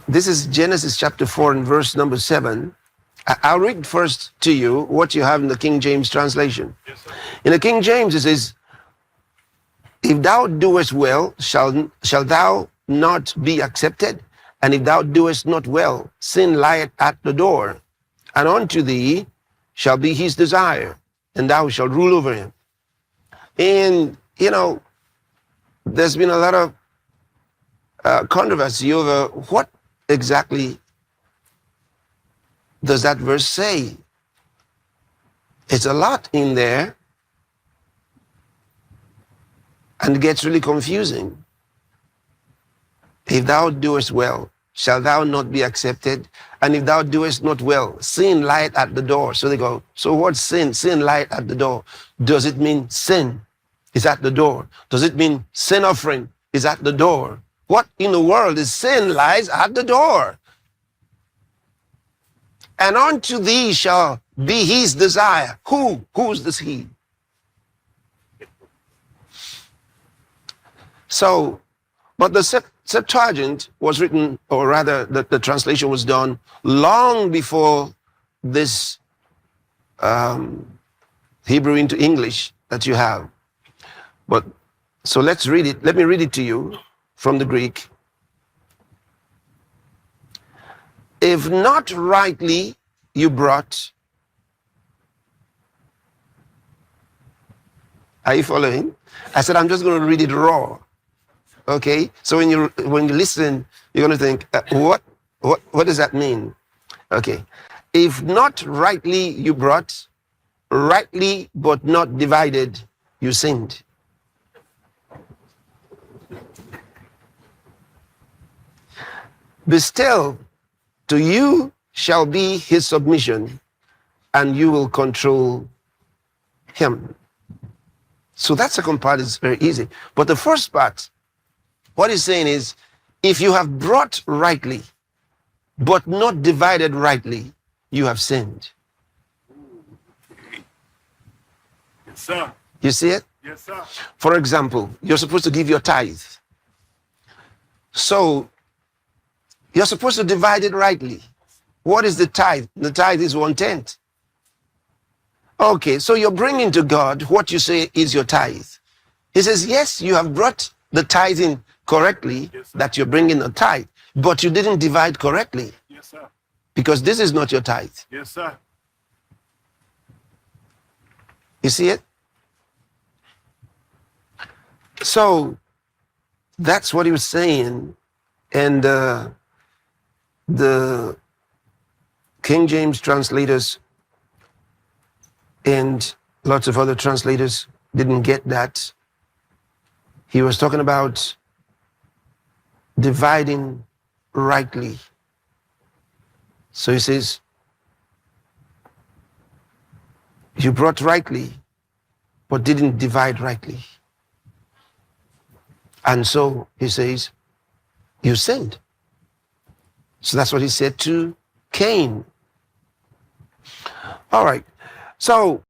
This is Genesis chapter 4 and verse number 7. I'll read first to you what you have in the King James translation. Yes, sir. In the King James, it says, if thou doest well, shall thou not be accepted? And if thou doest not well, sin lieth at the door, and unto thee shall be his desire, and thou shalt rule over him. And, you know, there's been a lot of controversy over what exactly does that verse say. It's a lot in there, and it gets really confusing. If thou doest well, shall thou not be accepted? And if thou doest not well, sin lieth at the door. So they go, so what's sin? Sin lieth at the door. Does it mean sin is at the door? Does it mean sin offering is at the door? What in the world is sin lies at the door? And unto thee shall be his desire. Who's this he? So, but the Septuagint was written, or rather the translation was done long before this Hebrew into English that you have. But, so let's read it. Let me read it to you from the Greek. If not rightly you brought, are you following? I said, I'm just going to read it raw. Okay, so when you listen, you're going to think, what does that mean? Okay, if not rightly you brought, rightly but not divided, you sinned. Be still, to you shall be his submission, and you will control him. So that second part is very easy. But the first part, what he's saying is, if you have brought rightly, but not divided rightly, you have sinned. Yes, sir. You see it? Yes, sir. For example, you're supposed to give your tithe. So, you're supposed to divide it rightly. What is the tithe? The tithe is 1/10. Okay, so you're bringing to God what you say is your tithe. He says, yes, you have brought the tithing correctly, yes, that you're bringing a tithe, but you didn't divide correctly. Yes, sir. Because this is not your tithe. Yes, sir. You see it? So that's what he was saying. And the King James translators and lots of other translators didn't get that. He was talking about dividing rightly. So he says, you brought rightly, but didn't divide rightly. And so he says, you sinned. So that's what he said to Cain. All right. So